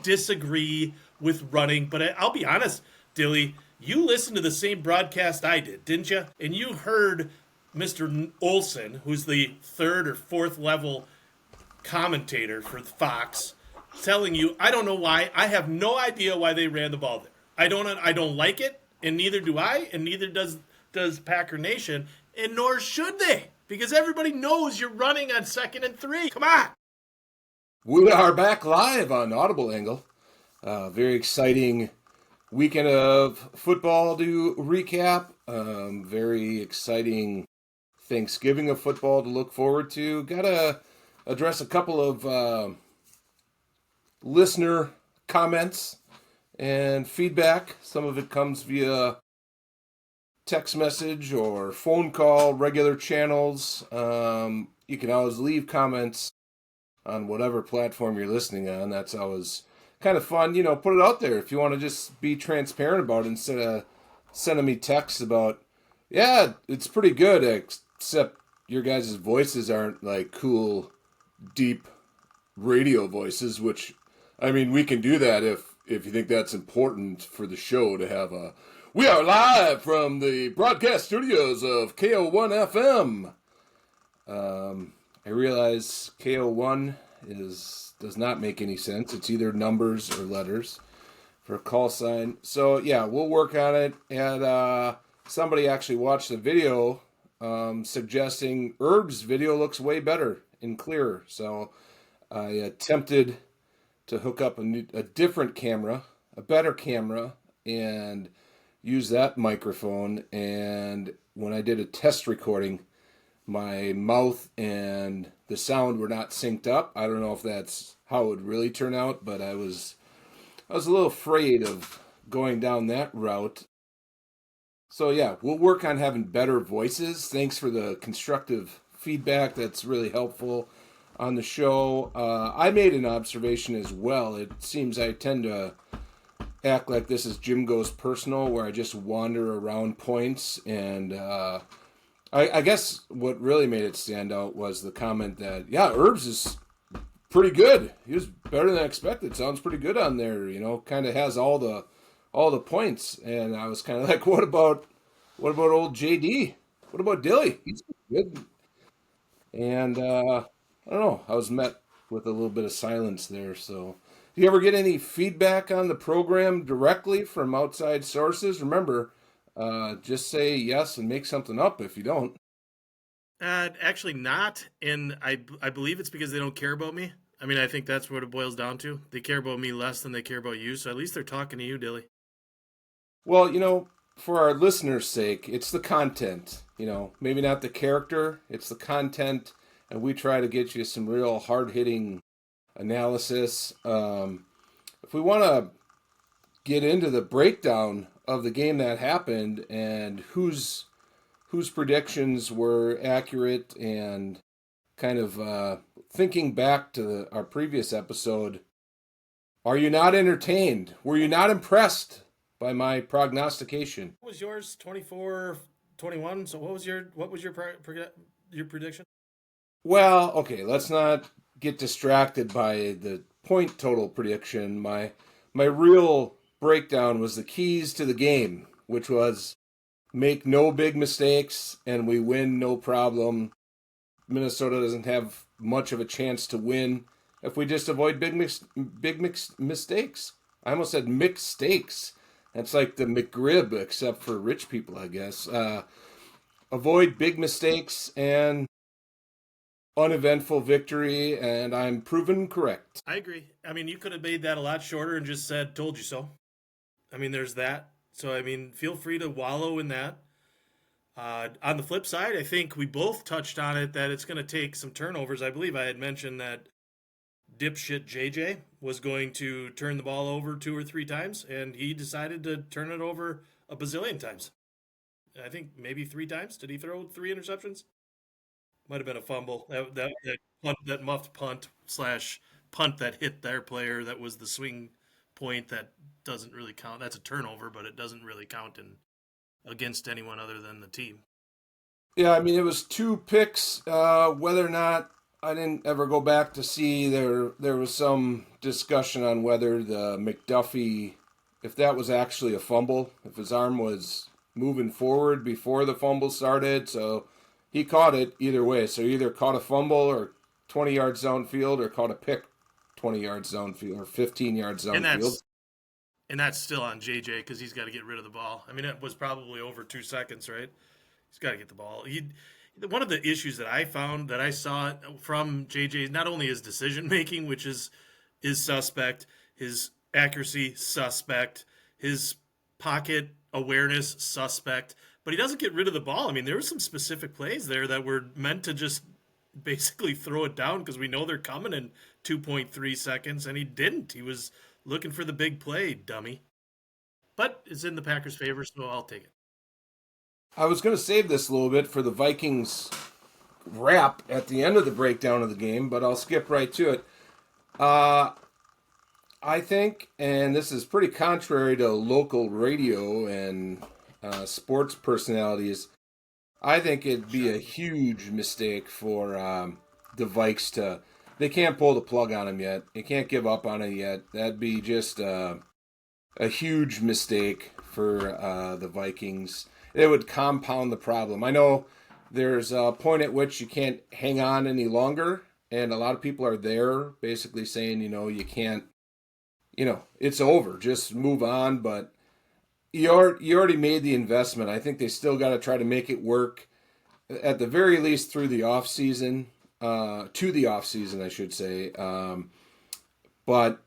don't disagree with running, but I'll be honest, Dilly, you listened to the same broadcast I did, didn't you? And you heard Mr. Olson, who's the third or fourth level commentator for Fox, telling you, I don't know why. I have no idea why they ran the ball there. I don't like it, and neither do I, and neither does Packer Nation, and nor should they, because everybody knows you're running on 2nd and 3. Come on. We are back live on Audible Angle. Very exciting weekend of football to recap. Very exciting Thanksgiving of football to look forward to. Gotta address a couple of listener comments and feedback. Some of it comes via text message or phone call, regular channels. You can always leave comments on whatever platform you're listening on. That's always kind of fun. Put it out there if you want to just be transparent about it instead of sending me texts about, yeah, it's pretty good, except your guys' voices aren't like cool, deep radio voices, which, I mean, we can do that if you think that's important for the show to have a, we are live from the broadcast studios of KO1 FM. I realize KO1 does not make any sense. It's either numbers or letters for a call sign. So, yeah, we'll work on it. And somebody actually watched the video suggesting Herb's video looks way better and clearer. So I attempted to hook up a different camera, a better camera, and use that microphone. And when I did a test recording, my mouth and the sound were not synced up. I don't know if that's how it would really turn out, but I was a little afraid of going down that route. So yeah, we'll work on having better voices. Thanks for the constructive feedback. That's really helpful on the show. I made an observation as well. It seems I tend to act like this is Jim Goes Personal, where I just wander around points, and I guess what really made it stand out was the comment that, yeah, Herbs is pretty good. He was better than I expected. Sounds pretty good on there, kind of has all the points. And I was kind of like, what about old JD? What about Dilly? He's good. And I don't know. I was met with a little bit of silence there. So, do you ever get any feedback on the program directly from outside sources? Remember, just say yes and make something up if you don't. Actually not, and I believe it's because they don't care about me. I mean, I think that's what it boils down to. They care about me less than they care about you, so at least they're talking to you, Dilly. Well, for our listeners' sake, it's the content. Maybe not the character, it's the content, and we try to get you some real hard-hitting analysis. If we want to get into the breakdown of the game that happened and whose predictions were accurate, and kind of thinking back to our previous episode, are you not entertained? Were you not impressed by my prognostication? What was yours? 24-21. So what was your prediction? Well, okay, let's not get distracted by the point total prediction. My real breakdown was the keys to the game, which was make no big mistakes and we win no problem. Minnesota doesn't have much of a chance to win if we just avoid big mistakes. I almost said mixed stakes. That's like the McRib, except for rich people, I guess. Avoid big mistakes and uneventful victory, and I'm proven correct. I agree. I mean, you could have made that a lot shorter and just said, told you so. I mean, there's that. So, I mean, feel free to wallow in that. On the flip side, I think we both touched on it, that it's going to take some turnovers. I believe I had mentioned that dipshit JJ was going to turn the ball over 2 or 3 times, and he decided to turn it over a bazillion times. I think maybe 3 times. Did he throw 3 interceptions? Might have been a fumble. That muffed punt that hit their player, that was the swing point that doesn't really count. That's a turnover, but it doesn't really count against anyone other than the team. Yeah, I mean, it was 2 picks. Whether or not I didn't ever go back to see. There was some discussion on whether the McDuffie, if that was actually a fumble, if his arm was moving forward before the fumble started. So he caught it either way. So he either caught a fumble or 20 yards downfield, or caught a pick 20 yards downfield or 15 yards And downfield. that's still on JJ because he's got to get rid of the ball. I mean, it was probably over 2 seconds, right? He's got to get the ball. One of the issues that I found that I saw from JJ, not only his decision making, which is suspect, his accuracy suspect, his pocket awareness suspect, but he doesn't get rid of the ball. I mean, there were some specific plays there that were meant to just basically throw it down because we know they're coming in 2.3 seconds, and he didn't. He was looking for the big play, dummy. But it's in the Packers' favor, so I'll take it. I was going to save this a little bit for the Vikings wrap at the end of the breakdown of the game, but I'll skip right to it. I think, and this is pretty contrary to local radio and sports personalities, I think it'd be a huge mistake for the Vikes to. They can't pull the plug on him yet. They can't give up on it yet. That'd be just a huge mistake for the Vikings. It would compound the problem. I know there's a point at which you can't hang on any longer, and a lot of people are there basically saying, you can't, it's over. Just move on. But you already made the investment. I think they still got to try to make it work at the very least through the off season, to the off season, I should say. But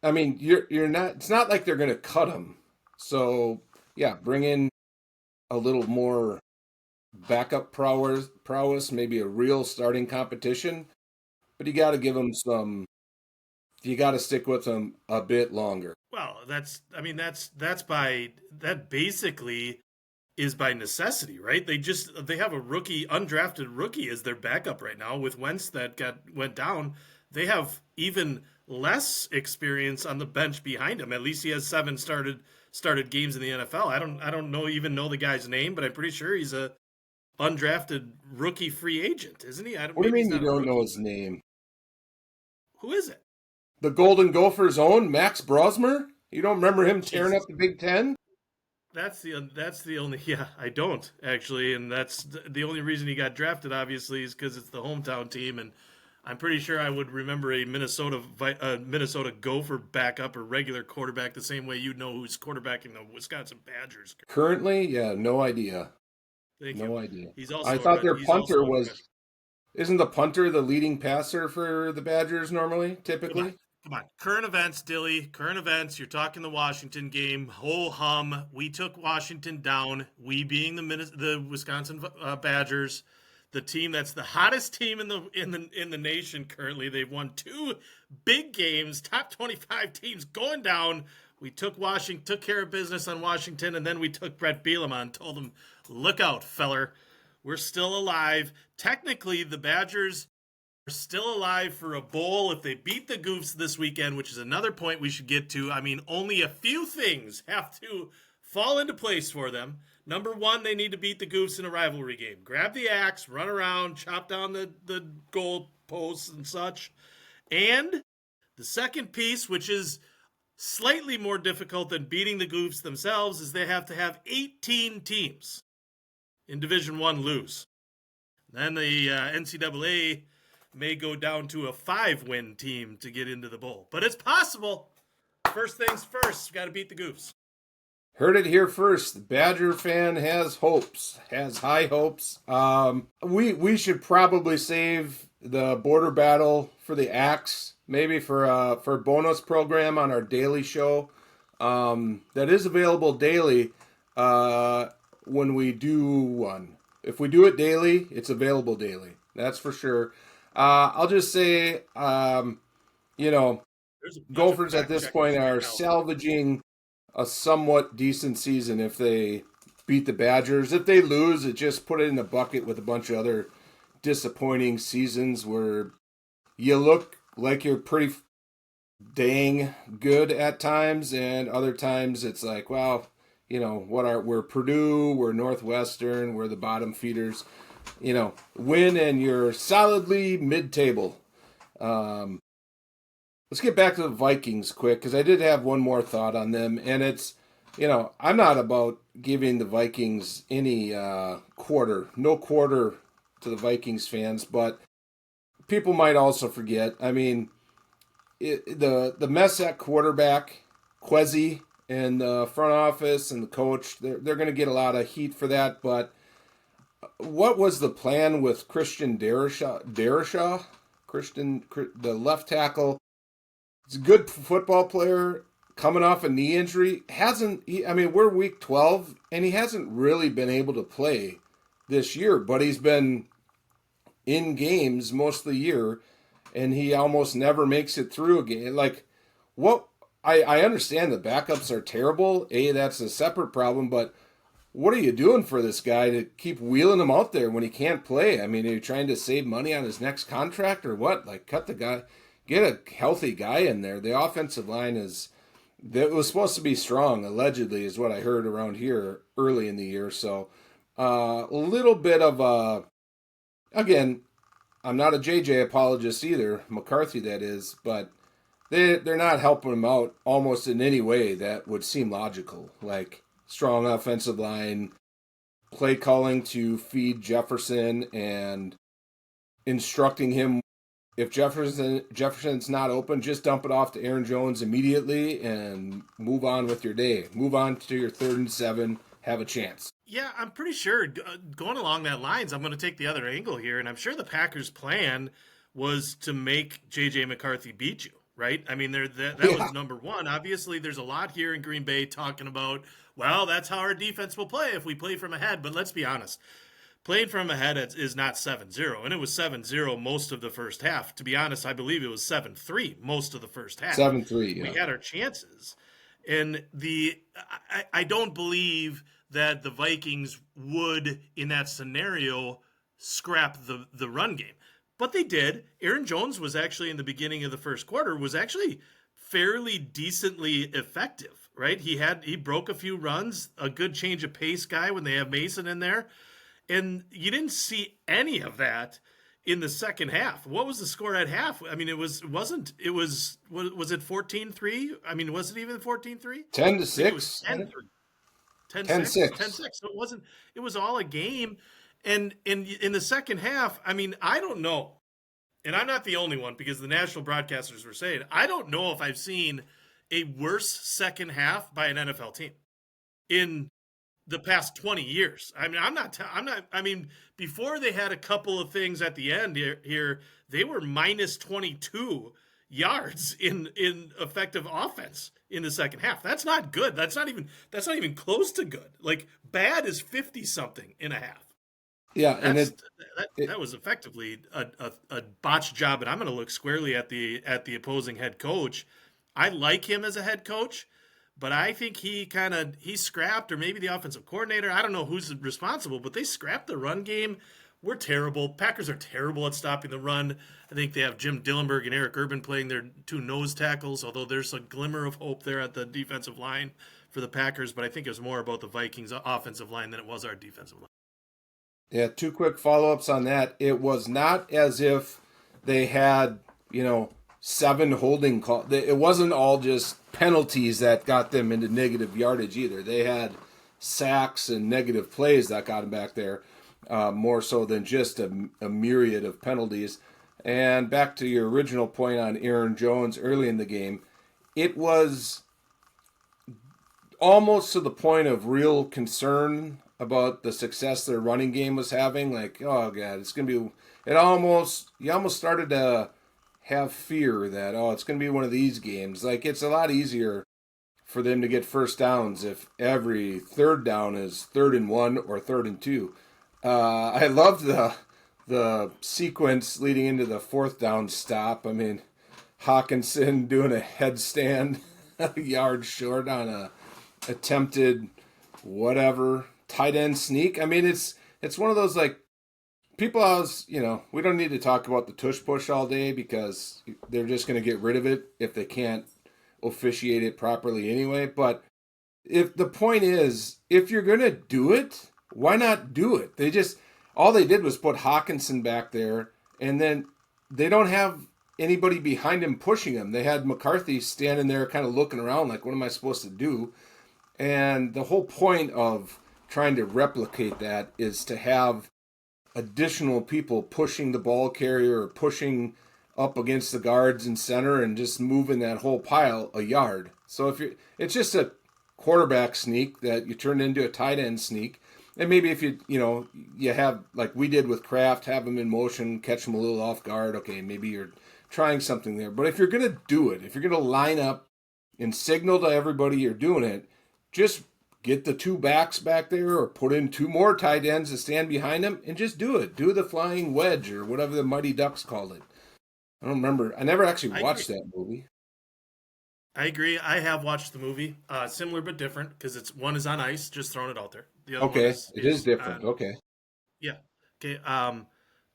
I mean, you're not. It's not like they're going to cut him. So yeah, bring in a little more backup prowess, maybe a real starting competition. But you got to give him some. You got to stick with him a bit longer. Well, that basically is by necessity, right? They have a undrafted rookie as their backup right now with Wentz that went down. They have even less experience on the bench behind him. At least he has 7 started games in the NFL. I don't even know the guy's name, but I'm pretty sure he's a undrafted rookie free agent, isn't he? What do you mean you don't know his name? Who is it? The Golden Gophers' own Max Brosmer? You don't remember him tearing up the Big Ten? That's the only I don't actually, and that's the only reason he got drafted. Obviously, is because it's the hometown team, and I'm pretty sure I would remember a Minnesota Gopher backup or regular quarterback the same way you'd know who's quarterbacking the Wisconsin Badgers. Currently, yeah, no idea. No idea. He's also I thought their punter was. Isn't the punter the leading passer for the Badgers normally, typically? Come on. Current events, Dilly. Current events. You're talking the Washington game. Whole hum. We took Washington down. We being the Wisconsin Badgers, the team that's the hottest team in the nation currently. They've won 2 big games. Top 25 teams going down. We took care of business on Washington, and then we took Brett Bielema and told him, "Look out, feller. We're still alive." Technically, the Badgers are still alive for a bowl if they beat the Goofs this weekend, which is another point we should get to. I mean, only a few things have to fall into place for them. Number 1, they need to beat the Goofs in a rivalry game. Grab the axe, run around, chop down the goal posts and such. And the second piece, which is slightly more difficult than beating the Goofs themselves, is they have to have 18 teams in Division I lose. Then the NCAA may go down to a 5-win team to get into the bowl. But it's possible. First things first, got to beat the Goofs. Heard it here first. The Badger fan has high hopes. We should probably save the border battle for the axe, maybe for a bonus program on our daily show. That is available daily when we do one. If we do it daily, it's available daily. That's for sure. I'll just say, Gophers at this point are salvaging a somewhat decent season if they beat the Badgers. If they lose, it just put it in the bucket with a bunch of other disappointing seasons where you look like you're pretty dang good at times, and other times it's like, well, we're Purdue, we're Northwestern, we're the bottom feeders. win and you're solidly mid-table. Let's get back to the Vikings quick, because I did have one more thought on them, and it's, I'm not about giving the Vikings any no quarter to the Vikings fans, but people might also forget. I mean, the mess at quarterback, Quezzy, and the front office and the coach, they're going to get a lot of heat for that, but what was the plan with Christian Darashaw? The left tackle. He's a good football player coming off a knee injury. We're week 12, and he hasn't really been able to play this year, but he's been in games most of the year, and he almost never makes it through a game. Like, what? I understand the backups are terrible. That's a separate problem, but what are you doing for this guy to keep wheeling him out there when he can't play? I mean, are you trying to save money on his next contract or what? Like, cut the guy. Get a healthy guy in there. The offensive line was supposed to be strong, allegedly, is what I heard around here early in the year. So a little bit of again, I'm not a JJ apologist either, McCarthy that is, but they're not helping him out almost in any way that would seem logical. Like strong offensive line, play calling to feed Jefferson, and instructing him. If Jefferson's not open, just dump it off to Aaron Jones immediately and move on with your day. Move on to your 3rd and 7. Have a chance. Yeah, I'm pretty sure going along that lines, I'm going to take the other angle here, and I'm sure the Packers' plan was to make J.J. McCarthy beat you, right? I mean, that was number one. Obviously, there's a lot here in Green Bay talking about, well, that's how our defense will play if we play from ahead. But let's be honest. Playing from ahead is not 7-0, and it was 7-0 most of the first half. To be honest, I believe it was 7-3 most of the first half. 7-3, yeah. We had our chances. And I don't believe that the Vikings would, in that scenario, scrap the run game. But they did. Aaron Jones was actually, in the beginning of the first quarter, was actually fairly decently effective, right? He broke a few runs, a good change of pace guy when they have Mason in there. And you didn't see any of that in the second half. What was the score at half? I mean, was it 14-3? I mean, was it even 14-3? 10-6. 10-3. 10-6. 10-6. So it was all a game. And in the second half, I mean, I don't know. And I'm not the only one, because the national broadcasters were saying, I don't know if I've seen a worse second half by an NFL team in the past 20 years. I mean, before they had a couple of things at the end here, they were minus 22 yards in effective offense in the second half. That's not good. That's not even close to good. Like, bad is 50 something in a half. Yeah. And that was effectively a botched job. And I'm going to look squarely at the opposing head coach. I like him as a head coach, but I think he scrapped, or maybe the offensive coordinator. I don't know who's responsible, but they scrapped the run game. We're terrible. Packers are terrible at stopping the run. I think they have Jim Dillenberg and Eric Urban playing their two nose tackles, although there's a glimmer of hope there at the defensive line for the Packers. But I think it was more about the Vikings offensive line than it was our defensive line. Yeah, 2 quick follow-ups on that. It was not as if they had, 7 holding calls. It wasn't all just penalties that got them into negative yardage either. They had sacks and negative plays that got them back there, more so than just a myriad of penalties. And back to your original point on Aaron Jones early in the game, it was almost to the point of real concern about the success their running game was having. Like, oh God, it's going to be, you almost started to have fear that, it's going to be one of these games. Like, it's a lot easier for them to get first downs if every third down is 3rd and 1 or 3rd and 2. I love the sequence leading into the 4th down stop. I mean, Hawkinson doing a headstand a yard short on a attempted whatever tight end sneak. I mean, it's one of those, like, people we don't need to talk about the tush push all day, because they're just going to get rid of it if they can't officiate it properly anyway. But if the point is, if you're going to do it, why not do it? all they did was put Hawkinson back there, and then they don't have anybody behind him pushing him. They had McCarthy standing there kind of looking around like, what am I supposed to do? And the whole point of trying to replicate that is to have additional people pushing the ball carrier or pushing up against the guards in center and just moving that whole pile a yard. So if you, it's just a quarterback sneak that you turn into a tight end sneak. And maybe if you have, like we did with Kraft, have him in motion, catch him a little off guard. Okay, maybe you're trying something there. But if you're going to do it, if you're going to line up and signal to everybody you're doing it, just get the two backs back there or put in two more tight ends to stand behind them and just do it. Do the flying wedge or whatever the Mighty Ducks called it. I don't remember. I never actually watched that movie. I agree. I have watched the movie, similar but different, because it's one is on ice, just throwing it out there. The other one Okay, it is different. Okay. Yeah. Okay.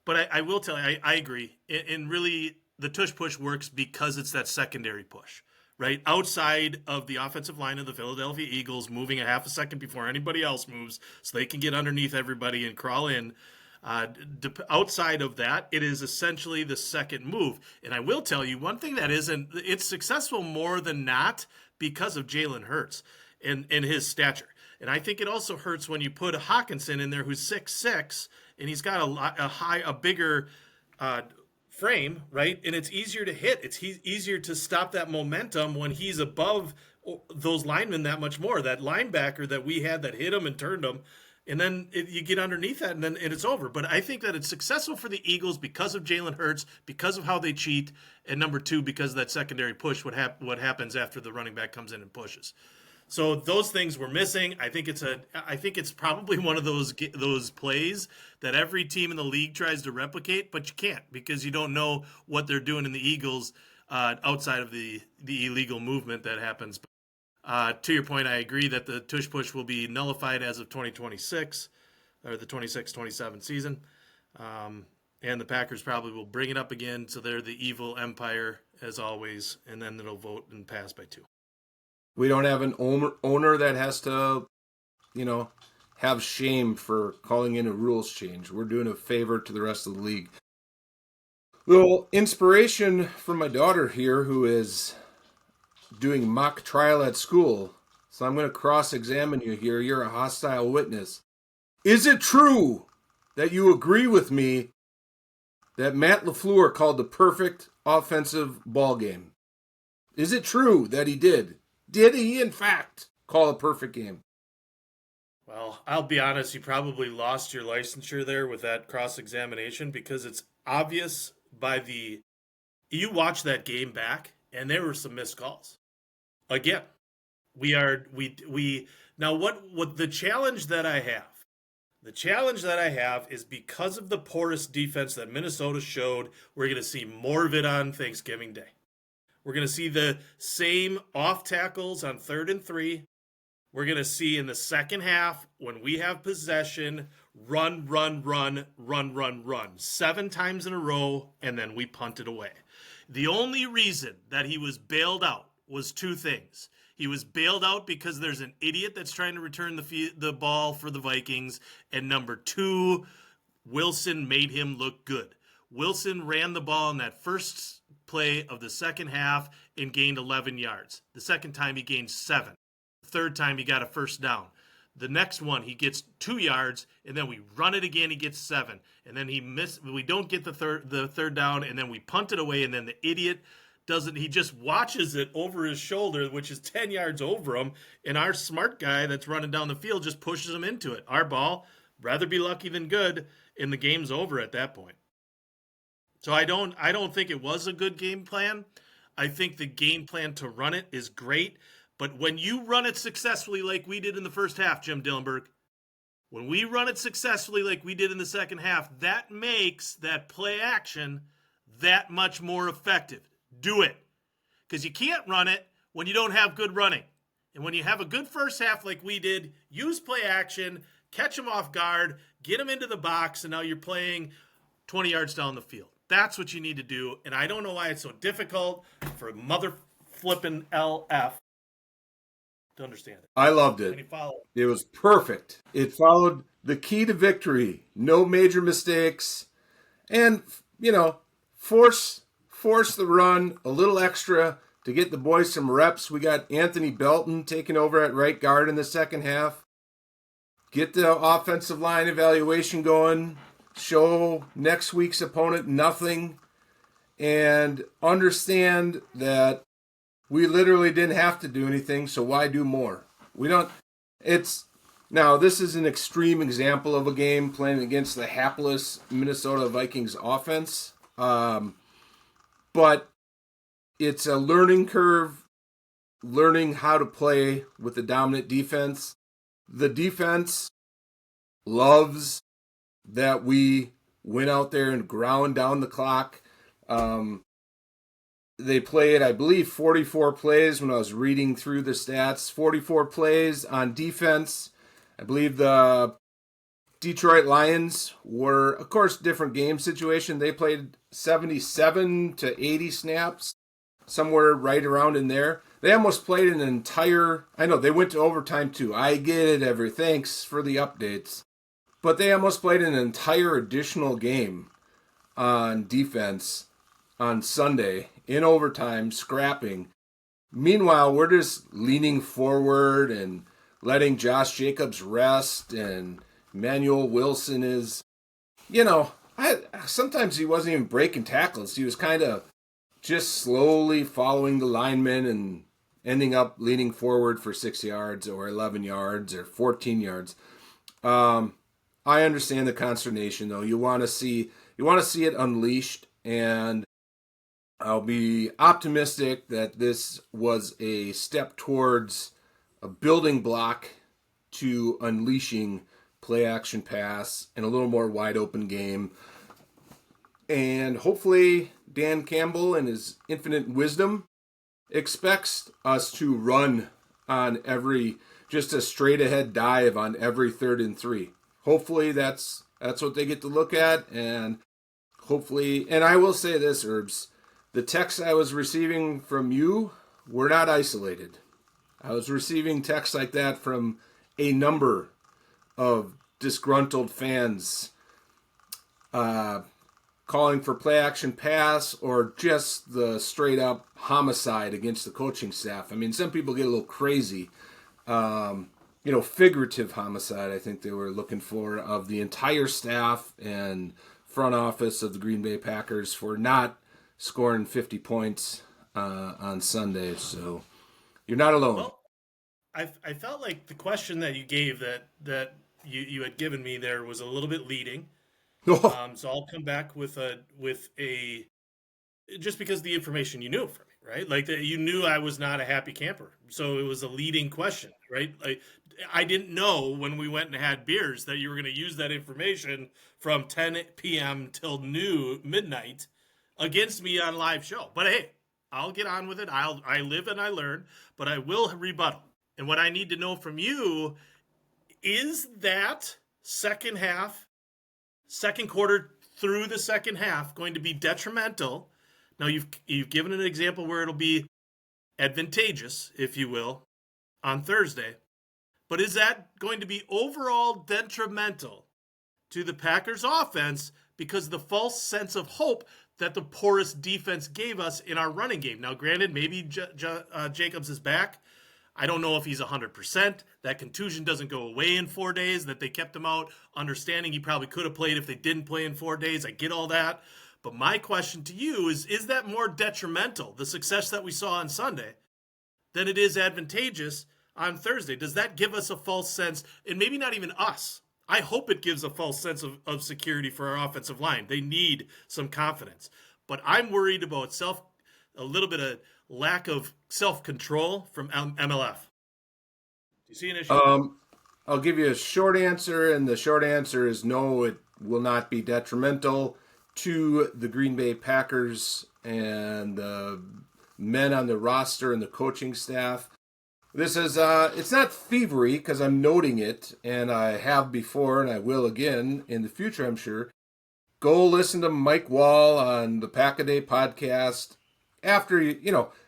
But I will tell you, I agree. And really, the tush push works because it's that secondary push, right? Outside of the offensive line of the Philadelphia Eagles, moving a half a second before anybody else moves, so they can get underneath everybody and crawl in. Outside of that, it is essentially the second move. And I will tell you one thing that isn't, it's successful more than not because of Jalen Hurts and his stature. And I think it also hurts when you put a Hawkinson in there who's 6'6", and he's got a bigger frame, right? And it's easier to hit. It's easier to stop that momentum when he's above those linemen that much more. That linebacker that we had that hit him and turned him, and then you get underneath that, and it's over. But I think that it's successful for the Eagles because of Jalen Hurts, because of how they cheat, and number two, because of that secondary push, what happens after the running back comes in and pushes. So those things were missing. I think it's probably one of those plays that every team in the league tries to replicate, but you can't because you don't know what they're doing in the Eagles outside of the illegal movement that happens. To your point, I agree that the tush push will be nullified as of 2026 or the 26-27 season. And the Packers probably will bring it up again. So they're the evil empire as always. And then it'll vote and pass by 2. We don't have an owner that has to, have shame for calling in a rules change. We're doing a favor to the rest of the league. Little inspiration from my daughter here who is doing mock trial at school. So I'm going to cross-examine you here. You're a hostile witness. Is it true that you agree with me that Matt LaFleur called the perfect offensive ball game? Is it true that he did? Did he, in fact, call a perfect game? Well, I'll be honest, you probably lost your licensure there with that cross-examination because it's obvious you watch that game back and there were some missed calls. Again, now what the challenge that I have is because of the porous defense that Minnesota showed, we're going to see more of it on Thanksgiving Day. We're going to see the same off tackles on 3rd and 3. We're going to see in the second half when we have possession, run 7 times in a row, and then we punt it away. The only reason that he was bailed out was 2 things. He was bailed out because there's an idiot that's trying to return the ball for the Vikings, and number 2, Wilson made him look good. Wilson ran the ball in that first play of the second half and gained 11 yards. The second time he gained 7. The third time he got a first down. The next one he gets 2 yards, and then we run it again, he gets 7. And then we don't get the third down, and then we punt it away, and then the idiot he just watches it over his shoulder, which is 10 yards over him, and our smart guy that's running down the field just pushes him into it. Our ball, rather be lucky than good, and the game's over at that point. So I don't think it was a good game plan. I think the game plan to run it is great, but when you run it successfully like we did in the first half, Jim Dillenberg, when we run it successfully like we did in the second half, that makes that play action that much more effective. Do it. Because you can't run it when you don't have good running. And when you have a good first half like we did, use play action, catch them off guard, get them into the box, and now you're playing 20 yards down the field. That's what you need to do. And I don't know why it's so difficult for mother flipping LF to understand it. I loved And it. he followed. It was perfect. It followed the key to victory. No major mistakes. And, force the run a little extra to get the boys some reps. We got Anthony Belton taking over at right guard in the second half. Get the offensive line evaluation going. Show next week's opponent nothing. And understand that we literally didn't have to do anything, so why do more? We don't. Now, this is an extreme example of a game playing against the hapless Minnesota Vikings offense. But it's a learning curve, learning how to play with the dominant defense. The defense loves that we went out there and ground down the clock. They played, I believe, 44 plays when I was reading through the stats. 44 plays on defense. I believe the Detroit Lions were, of course, different game situation. They played 77 to 80 snaps, somewhere right around in there. They almost played an entire, I know, they went to overtime too. I get it, thanks for the updates. But they almost played an entire additional game on defense on Sunday in overtime, scrapping. Meanwhile, we're just leaning forward and letting Josh Jacobs rest, and Emmanuel Wilson is, sometimes he wasn't even breaking tackles. He was kind of just slowly following the linemen and ending up leaning forward for 6 yards or 11 yards or 14 yards. I understand the consternation, though. You want to see it unleashed, and I'll be optimistic that this was a step towards a building block to unleashing play action pass and a little more wide open game. And hopefully Dan Campbell and his infinite wisdom expects us to run on just a straight ahead dive on every 3rd and 3. Hopefully that's what they get to look at, and hopefully, and I will say this, Herbs, the texts I was receiving from you were not isolated. I was receiving texts like that from a number of disgruntled fans calling for play action pass or just the straight up homicide against the coaching staff. I mean, some people get a little crazy. Figurative homicide, I think they were looking for, of the entire staff and front office of the Green Bay Packers for not scoring 50 points on Sunday. So you're not alone. Well, I felt like the question that you gave that you had given me there was a little bit leading. So I'll come back with a just because the information you knew from me, right? Like that you knew I was not a happy camper. So it was a leading question, right? Like I didn't know when we went and had beers that you were going to use that information from 10 p.m. till midnight against me on live show. But hey, I'll get on with it. I live and I learn, but I will rebuttal. And what I need to know from you is that second quarter through the second half going to be detrimental. Now you've given an example where it'll be advantageous, if you will, on Thursday. But is that going to be overall detrimental to the Packers offense because of the false sense of hope that the porous defense gave us in our running game? Now, granted, maybe Jacobs is back. I don't know if he's 100%. That contusion doesn't go away in 4 days, that they kept him out, understanding he probably could have played if they didn't play in 4 days. I get all that. But my question to you is that more detrimental, the success that we saw on Sunday, than it is advantageous on Thursday? Does that give us a false sense, and maybe not even us? I hope it gives a false sense of security for our offensive line. They need some confidence. But I'm worried about a little bit of lack of self-control from MLF. Do you see an issue? I'll give you a short answer, and the short answer is no, it will not be detrimental to the Green Bay Packers and the men on the roster and the coaching staff. This is, it's not thievery because I'm noting it, and I have before, and I will again in the future, I'm sure. Go listen to Mike Wall on the Pack-A-Day podcast. after,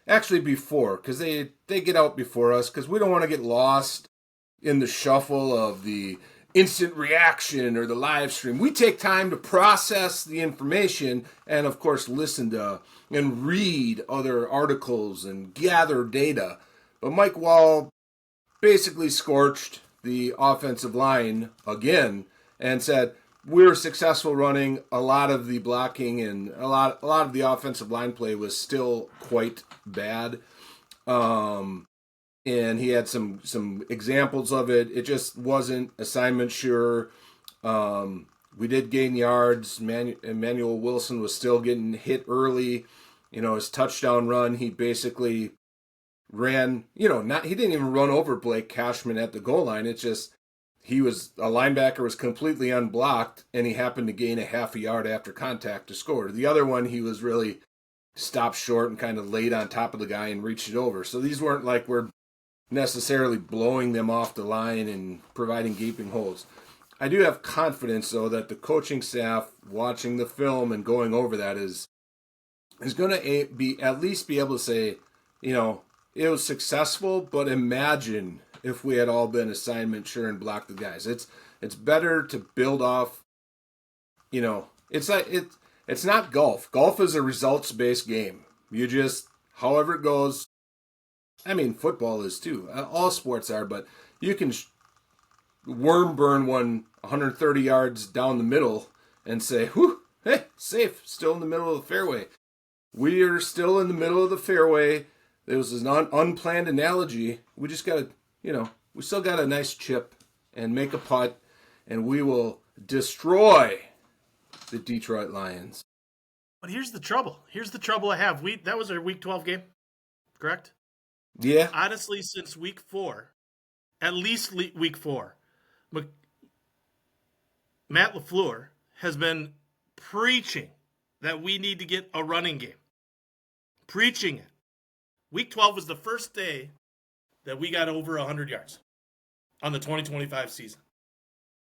actually before, because they get out before us, because we don't want to get lost in the shuffle of the instant reaction or the live stream. We take time to process the information and, of course, listen to and read other articles and gather data. But Mike Wall basically scorched the offensive line again and said, we were successful running. A lot of the blocking and a lot of the offensive line play was still quite bad. And he had some examples of it. It just wasn't assignment sure. We did gain yards. Emmanuel Wilson was still getting hit early. His touchdown run, he basically ran, he didn't even run over Blake Cashman at the goal line. It's just a linebacker was completely unblocked, and he happened to gain a half a yard after contact to score. The other one, he was really stopped short and kind of laid on top of the guy and reached it over. So these weren't like we're necessarily blowing them off the line and providing gaping holes. I do have confidence, though, that the coaching staff watching the film and going over that is going to be at least be able to say, it was successful, but imagine if we had all been assignment sure and blocked the guys. It's better to build off, it's like it's not golf. Golf is a results-based game. You just, however it goes. I mean, football is too. All sports are, but you can worm burn one 130 yards down the middle and say, whew, hey, safe, still in the middle of the fairway. We are still in the middle of the fairway. There was an unplanned analogy. We just got to, we still got a nice chip and make a putt, and we will destroy the Detroit Lions. But here's the trouble. Here's the trouble I have. That was our Week 12 game, correct? Yeah. Honestly, since Week 4, at least Week 4, Matt LaFleur has been preaching that we need to get a running game. Preaching it. Week 12 was the first day that we got over 100 yards on the 2025 season.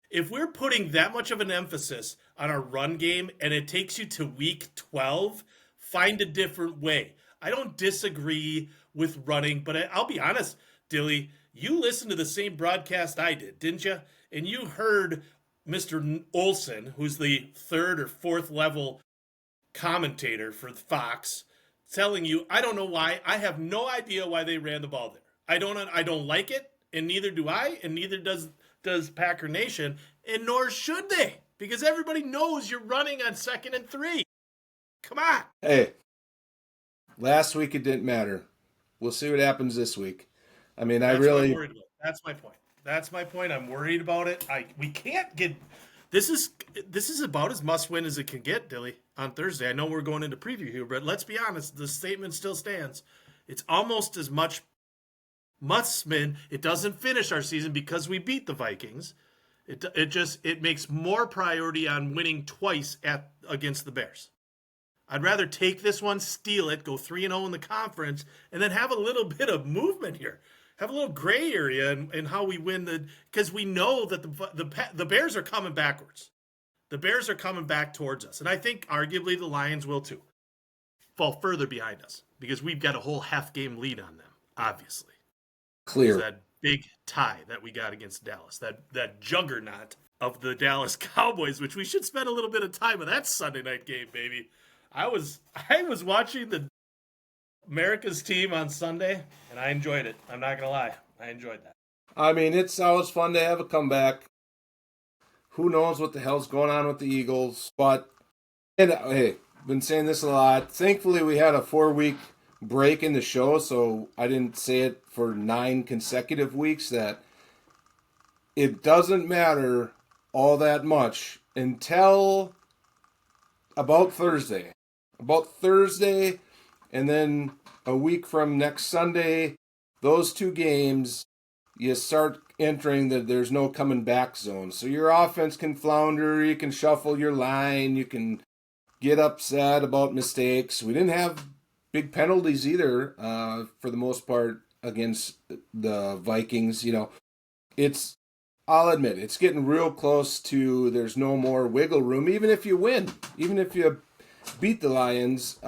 If we're putting that much of an emphasis on our run game and it takes you to Week 12, find a different way. I don't disagree with running, but I'll be honest, Dilly, you listened to the same broadcast I did, didn't you? And you heard Mr. Olson, who's the third or fourth level commentator for Fox, telling you, I don't know why. I have no idea why they ran the ball there. I don't like it, and neither do I, and neither does Packer Nation, and nor should they, because everybody knows you're running on 2nd and 3. Come on. Hey, last week it didn't matter. We'll see what happens this week. I mean, That's what I'm worried about. That's my point. I'm worried about it. We can't get. This is about as must-win as it can get, Dilly, on Thursday. I know we're going into preview here, but let's be honest. The statement still stands. It's almost as much must-win. It doesn't finish our season because we beat the Vikings. It makes more priority on winning twice against the Bears. I'd rather take this one, steal it, go 3-0 in the conference, and then have a little bit of movement here. Have a little gray area in how we win because we know that the Bears are coming backwards. The Bears are coming back towards us. And I think arguably the Lions will too. Fall further behind us because we've got a whole half game lead on them, obviously. Clear. There's that big tie that we got against Dallas, that juggernaut of the Dallas Cowboys, which we should spend a little bit of time on that Sunday night game, baby. I was watching the America's team on Sunday, and I enjoyed it. I'm not going to lie. I enjoyed that. I mean, it's always fun to have a comeback. Who knows what the hell's going on with the Eagles? But, hey, been saying this a lot. Thankfully, we had a 4-week break in the show, so I didn't say it for 9 consecutive weeks, that it doesn't matter all that much until about Thursday. And then a week from next Sunday, those 2 games, you start entering there's no coming back zone. So your offense can flounder, you can shuffle your line, you can get upset about mistakes. We didn't have big penalties either, for the most part, against the Vikings. I'll admit, it's getting real close to there's no more wiggle room, even if you win, even if you beat the Lions.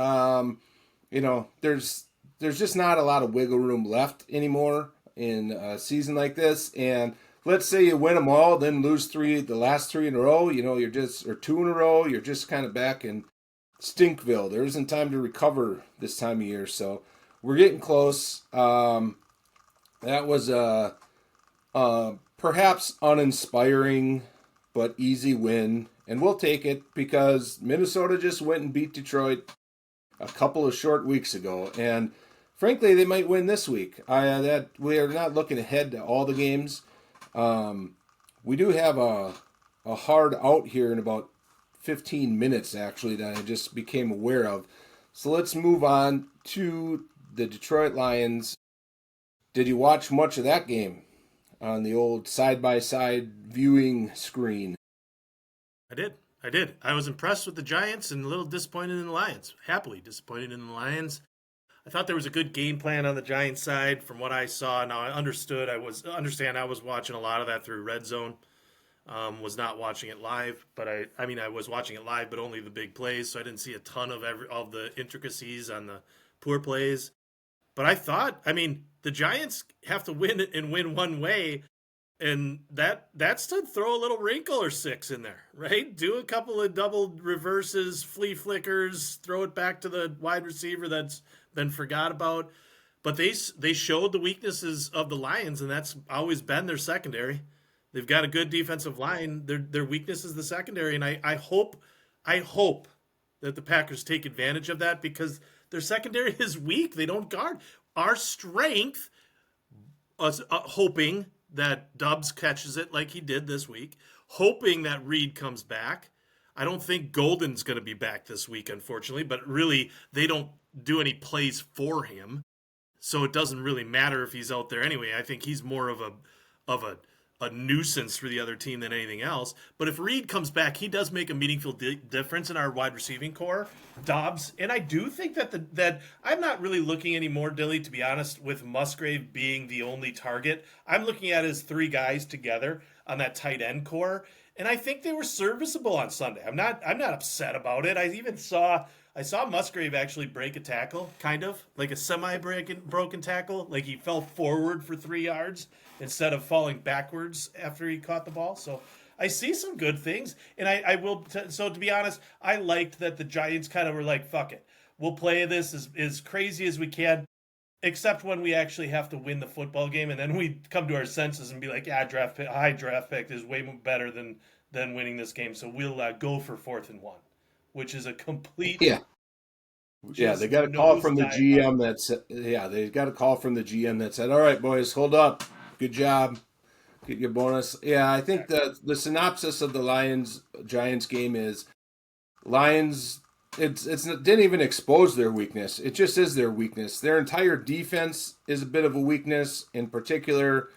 there's just not a lot of wiggle room left anymore in a season like this. And let's say you win them all, then lose the last three in a row, you're just, or two in a row, you're just kind of back in Stinkville. There isn't time to recover this time of year. So we're getting close. That was perhaps uninspiring, but easy win. And we'll take it because Minnesota just went and beat Detroit a couple of short weeks ago. And frankly, they might win this week. That we are not looking ahead to all the games. We do have a hard out here in about 15 minutes, actually, that I just became aware of. So let's move on to the Detroit Lions. Did you watch much of that game on the old side-by-side viewing screen? I did. I was impressed with the Giants and a little disappointed in the Lions. Happily disappointed in the Lions. I thought there was a good game plan on the Giants side from what I saw. Now I understand I was watching a lot of that through Red Zone. Was not watching it live, but I was watching it live, but only the big plays, so I didn't see a ton of of the intricacies on the poor plays. But I thought, the Giants have to win and win one way, and that's to throw a little wrinkle or six in there, right? Do a couple of double reverses, flea flickers, throw it back to the wide receiver that's been forgot about. But they showed the weaknesses of the Lions, and that's always been their secondary. They've got a good defensive line. Their weakness is the secondary, and I hope that the Packers take advantage of that because their secondary is weak. They don't guard. Our strength, us hoping that Dubs catches it like he did this week, hoping that Reed comes back. I don't think Golden's going to be back this week, unfortunately, but really they don't do any plays for him, so it doesn't really matter if he's out there anyway. I think he's more of a nuisance for the other team than anything else. But if Reed comes back, he does make a meaningful difference in our wide receiving core. Dobbs, and I do think that I'm not really looking anymore, Dilly, to be honest, with Musgrave being the only target. I'm looking at his three guys together on that tight end core, and I think they were serviceable on Sunday. I'm not upset about it. I saw Musgrave actually break a tackle, kind of like a semi-broken tackle, like he fell forward for 3 yards instead of falling backwards after he caught the ball. So I see some good things, and I will. So to be honest, I liked that the Giants kind of were like, "Fuck it, we'll play this as crazy as we can, except when we actually have to win the football game, and then we come to our senses and be like, yeah, high draft pick is way better than winning this game, so we'll go for 4th and 1." Which is a complete they got a call from the GM that said, they got a call from the GM that said, "All right, boys, hold up, good job, get your bonus." Yeah, I think the synopsis of the Lions Giants game is Lions. It didn't even expose their weakness. It just is their weakness. Their entire defense is a bit of a weakness, in particular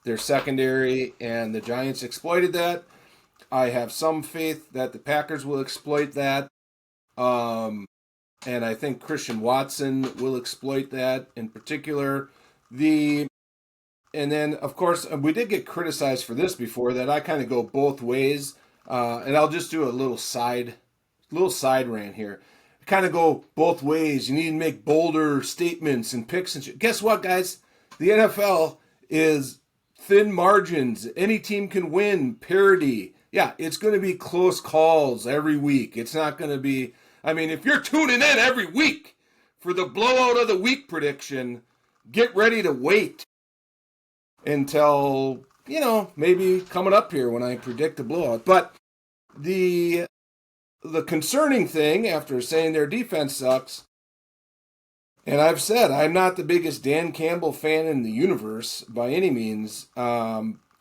their secondary, and the Giants exploited that. I have some faith that the Packers will exploit that. And I think Christian Watson will exploit that in particular. And then, of course, we did get criticized for this before, that I kind of go both ways. And I'll just do a little side rant here. Kind of go both ways. You need to make bolder statements and picks and shit. Guess what, guys? The NFL is thin margins. Any team can win. Parity. Yeah, it's going to be close calls every week. It's not going to be... if you're tuning in every week for the blowout of the week prediction, get ready to wait until, maybe coming up here when I predict a blowout. But the concerning thing, after saying their defense sucks, and I've said I'm not the biggest Dan Campbell fan in the universe by any means.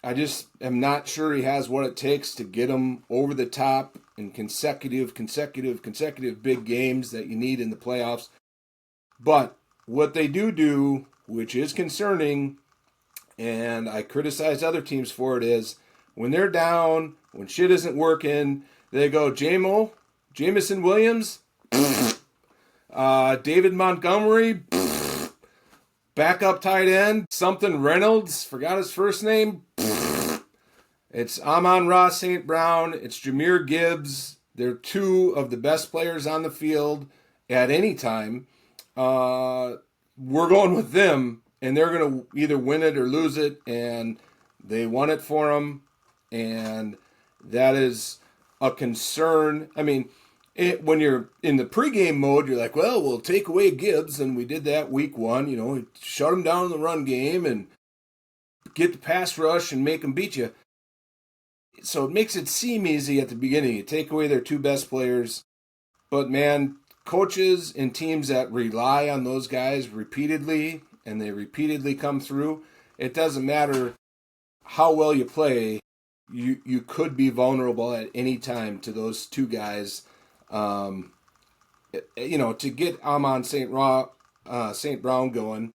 I just am not sure he has what it takes to get them over the top in consecutive big games that you need in the playoffs. But what they do, which is concerning, and I criticize other teams for it, is when they're down, when shit isn't working, they go Jameson Williams, David Montgomery, backup tight end, something Reynolds, forgot his first name. It's Amon-Ra St. Brown. It's Jahmyr Gibbs. They're two of the best players on the field at any time. we're going with them, and they're going to either win it or lose it, and they won it for them, and that is a concern. I mean, when you're in the pregame mode, you're like, well, we'll take away Gibbs, and we did that week one. We shut him down in the run game and get the pass rush and make them beat you. So it makes it seem easy at the beginning. You take away their two best players, but man, coaches and teams that rely on those guys repeatedly and they repeatedly come through, it doesn't matter how well you play, you could be vulnerable at any time to those two guys. To get Amon St. Brown going,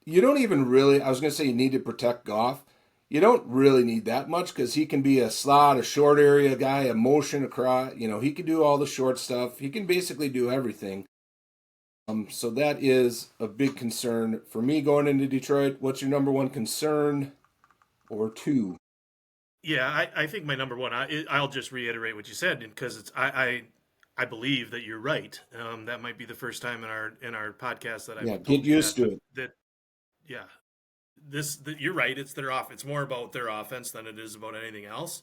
you don't even really, I was going to say you need to protect Goff. You don't really need that much because he can be a slot, a short area guy, a motion across. He can do all the short stuff. He can basically do everything. So that is a big concern for me going into Detroit. What's your number one concern or two? Yeah, I think my number one. I'll just reiterate what you said because I believe that you're right. That might be the first time in our podcast that Yeah, I've get told you used that. to it. That yeah, you're right. It's their off. It's more about their offense than it is about anything else.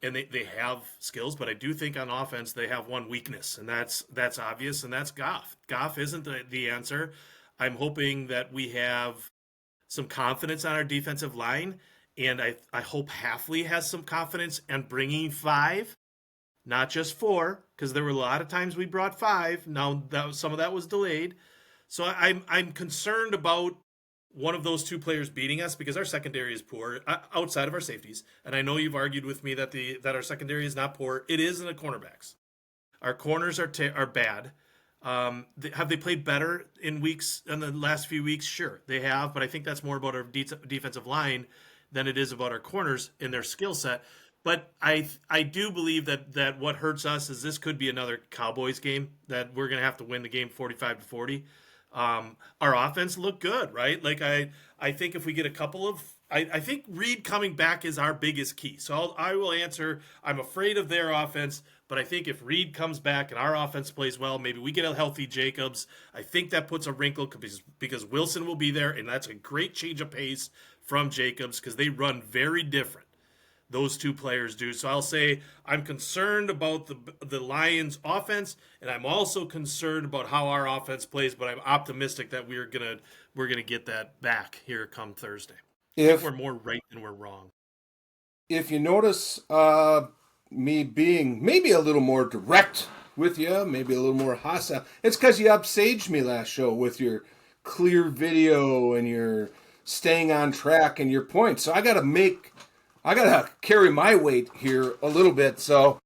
And they have skills, but I do think on offense they have one weakness, and that's obvious, and that's Goff. Goff isn't the answer. I'm hoping that we have some confidence on our defensive line, and I hope Halfley has some confidence and bringing five, not just four, because there were a lot of times we brought five. Now some of that was delayed, so I'm concerned about one of those two players beating us because our secondary is poor outside of our safeties. And I know you've argued with me that our secondary is not poor. It is in the cornerbacks. Our corners are bad. Have they played better in the last few weeks? Sure, they have. But I think that's more about our defensive line than it is about our corners and their skill set. But I do believe that what hurts us is this could be another Cowboys game that we're going to have to win the game 45-40. Our offense looked good, right? Like I think if we get a couple of, I think Reed coming back is our biggest key. So I will answer. I'm afraid of their offense, but I think if Reed comes back and our offense plays well, maybe we get a healthy Jacobs. I think that puts a wrinkle because Wilson will be there, and that's a great change of pace from Jacobs because they run very different. Those two players do. So I'll say I'm concerned about the Lions offense, and I'm also concerned about how our offense plays, but I'm optimistic that we're gonna get that back here come Thursday. I think we're more right than we're wrong. If you notice me being maybe a little more direct with you, maybe a little more hostile, it's because you upstaged me last show with your clear video and your staying on track and your points. So I gotta carry my weight here a little bit. So,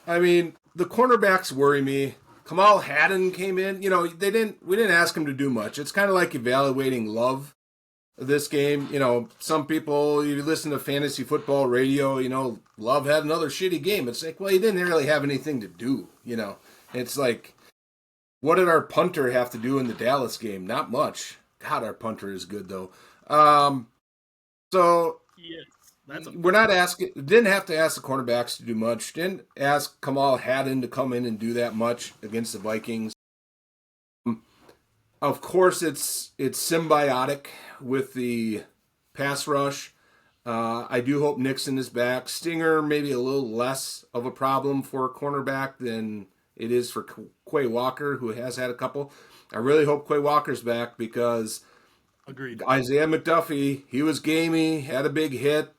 I mean, the cornerbacks worry me. Kamal Haddon came in. We didn't ask him to do much. It's kind of like evaluating Love this game. Some people, you listen to fantasy football radio, Love had another shitty game. It's like, well, he didn't really have anything to do. It's like, what did our punter have to do in the Dallas game? Not much. God, our punter is good though. So. Yes. We're not asking. Didn't have to ask the cornerbacks to do much. Didn't ask Kamal Haddon to come in and do that much against the Vikings. Of course, it's symbiotic with the pass rush. I do hope Nixon is back. Stinger maybe a little less of a problem for a cornerback than it is for Quay Walker, who has had a couple. I really hope Quay Walker's back because agreed. Isaiah McDuffie, he was gamey, had a big hit.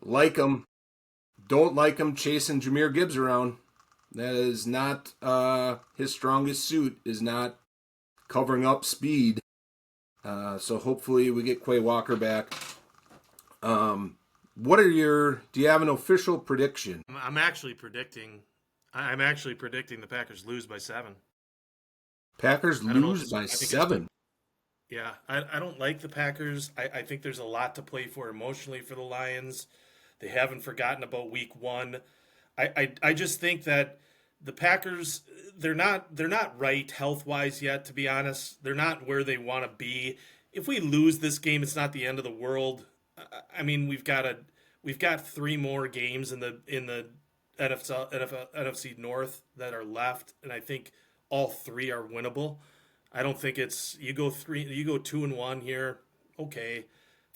Like him, don't like him chasing Jahmyr Gibbs around. That is not his strongest suit. Is not covering up speed. So hopefully we get Quay Walker back. Do you have an official prediction? I'm actually predicting the Packers lose by 7. Packers lose by 7. Yeah, I don't like the Packers. I think there's a lot to play for emotionally for the Lions. They haven't forgotten about week 1. I just think that the Packers, they're not right health-wise yet, to be honest. They're not where they want to be. If we lose this game, it's not the end of the world. I mean, we've got 3 more games in the NFC North that are left, and I think all 3 are winnable. I don't think it's you go 2-1 here. Okay.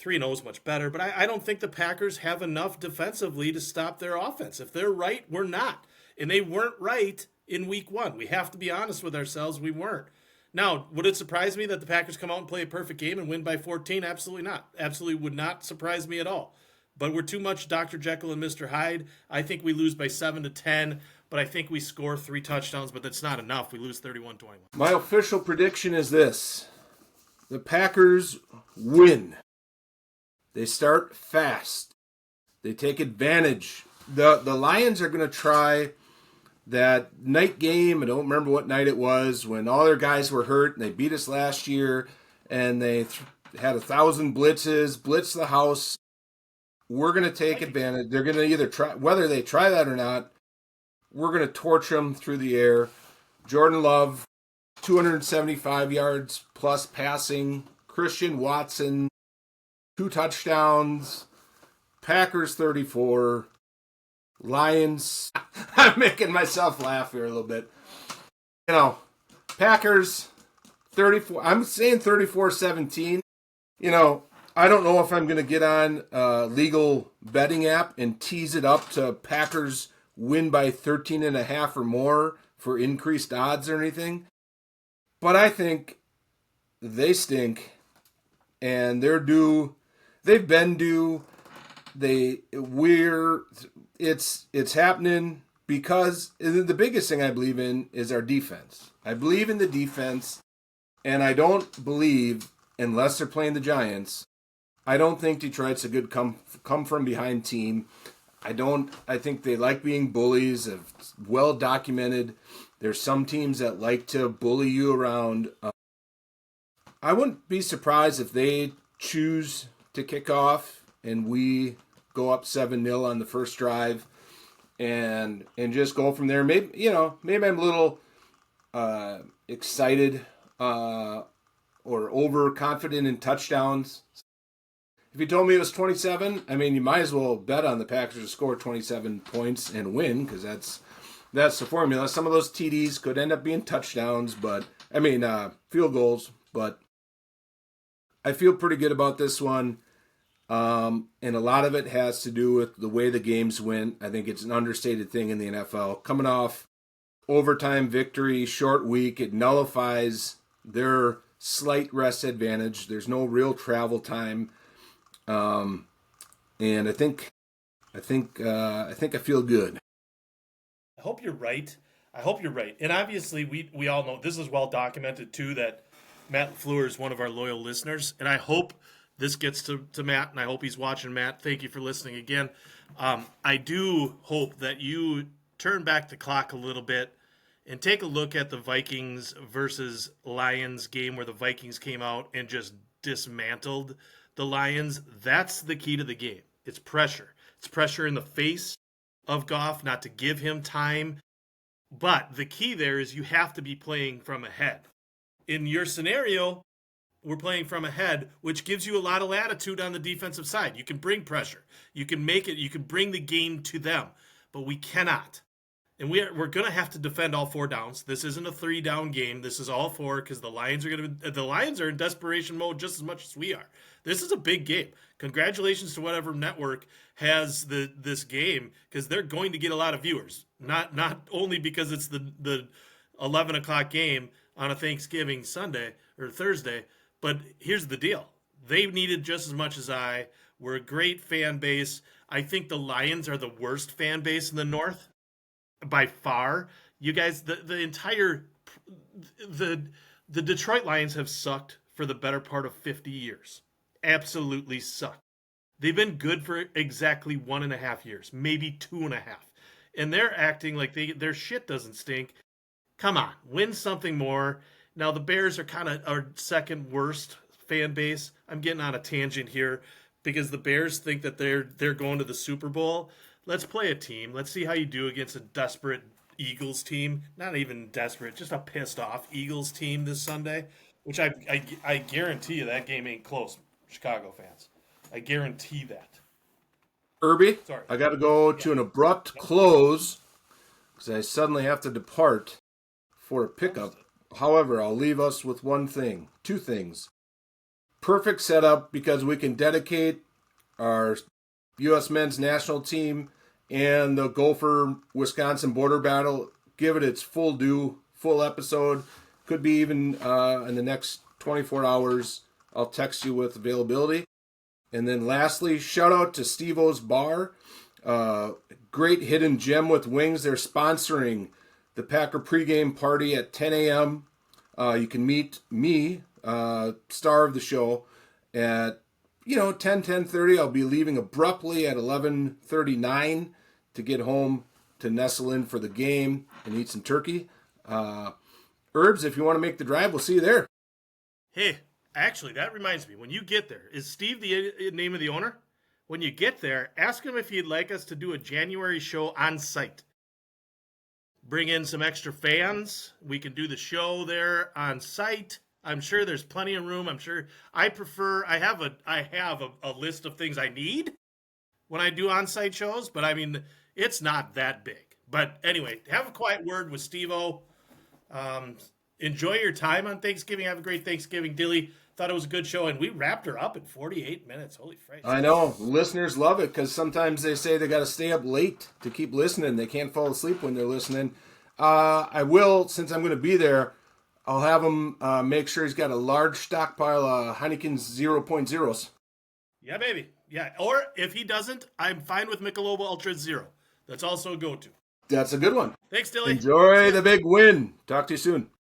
3-0 is much better, but I don't think the Packers have enough defensively to stop their offense. If they're right, we're not. And they weren't right in week 1. We have to be honest with ourselves. We weren't. Now, would it surprise me that the Packers come out and play a perfect game and win by 14? Absolutely not. Absolutely would not surprise me at all. But we're too much Dr. Jekyll and Mr. Hyde. I think we lose by 7-10, but I think we score 3 touchdowns, but that's not enough. We lose 31-21. My official prediction is this. The Packers win. They start fast. They take advantage. The Lions are going to try that night game. I don't remember what night it was when all their guys were hurt and they beat us last year and they had 1,000 blitzes, blitz the house. We're going to take advantage. They're going to either try, whether they try that or not, we're going to torch them through the air. Jordan Love, 275 yards plus passing. Christian Watson, 2 touchdowns. Packers 34. Lions. I'm making myself laugh here a little bit. Packers 34. I'm saying 34-17. I don't know if I'm going to get on a legal betting app and tease it up to Packers win by 13.5 or more for increased odds or anything. But I think they stink and they're due. They've been due. It's happening because the biggest thing I believe in is our defense. I believe in the defense, and I don't believe, unless they're playing the Giants, I don't think Detroit's a good come from behind team. I think they like being bullies, well documented. There's some teams that like to bully you around. I wouldn't be surprised if they choose to kick off and we go up 7-0 on the first drive and just go from there. Maybe I'm a little excited or overconfident in touchdowns. If you told me it was 27, you might as well bet on the Packers to score 27 points and win because that's the formula. Some of those TDs could end up being touchdowns, field goals. But I feel pretty good about this one. And a lot of it has to do with the way the games went. I think it's an understated thing in the NFL. Coming off overtime victory, short week, it nullifies their slight rest advantage. There's no real travel time. And I think I feel good. I hope you're right. And obviously, we all know this is well documented too that Matt LaFleur is one of our loyal listeners, and I hope this gets to Matt, and I hope he's watching. Matt, thank you for listening again. I do hope that you turn back the clock a little bit and take a look at the Vikings versus Lions game where the Vikings came out and just dismantled the Lions. That's the key to the game. It's pressure. It's pressure in the face of Goff, not to give him time. But the key there is you have to be playing from ahead. In your scenario, we're playing from ahead, which gives you a lot of latitude on the defensive side. You can bring pressure. You can make it. You can bring the game to them. But we cannot. And we're going to have to defend all 4 downs. This isn't a 3-down game. This is all 4 because the Lions are in desperation mode just as much as we are. This is a big game. Congratulations to whatever network has this game because they're going to get a lot of viewers. Not only because it's the 11 o'clock game on a Thanksgiving Sunday or Thursday, but here's the deal. They needed just as much as I. We're a great fan base. I think the Lions are the worst fan base in the North. By far, you guys, the Detroit Lions have sucked for the better part of 50 years. Absolutely sucked. They've been good for exactly 1.5 years, maybe 2.5. And they're acting like their shit doesn't stink. Come on, win something more. Now the Bears are kind of our second worst fan base. I'm getting on a tangent here because the Bears think that they're going to the Super Bowl. Let's play a team. Let's see how you do against a desperate Eagles team. Not even desperate, just a pissed off Eagles team this Sunday, which I guarantee you that game ain't close, Chicago fans. I guarantee that. Irby, Sorry. I got to go to an abrupt close because I suddenly have to depart for a pickup. However, I'll leave us with two things. Perfect setup because we can dedicate our U.S. men's national team and the Gopher Wisconsin border battle, give it its full due, full episode. Could be even in the next 24 hours. I'll text you with availability. And then lastly, shout out to Steve-O's Bar. Great hidden gem with wings. They're sponsoring the Packer pregame party at 10 a.m. You can meet me, star of the show, at 10:30. I'll be leaving abruptly at 11:39 to get home to nestle in for the game and eat some turkey. Herbs, if you want to make the drive, we'll see you there. Hey, actually, that reminds me. When you get there, is Steve the name of the owner? When you get there, ask him if he'd like us to do a January show on site. Bring in some extra fans. We can do the show there on site. I'm sure there's plenty of room. I'm sure I have a list of things I need when I do on-site shows, but I mean, it's not that big. But anyway, have a quiet word with Steve-O. Enjoy your time on Thanksgiving. Have a great Thanksgiving, Dilly. Thought it was a good show, and we wrapped her up in 48 minutes. Holy Christ. I know. Listeners love it because sometimes they say they got to stay up late to keep listening. They can't fall asleep when they're listening. I will, since I'm going to be there, I'll have him make sure he's got a large stockpile of Heineken's 0.0s. Yeah, baby. Yeah, or if he doesn't, I'm fine with Michelob Ultra Zero. That's also a go-to. That's a good one. Thanks, Dilly. Enjoy the big win. Talk to you soon.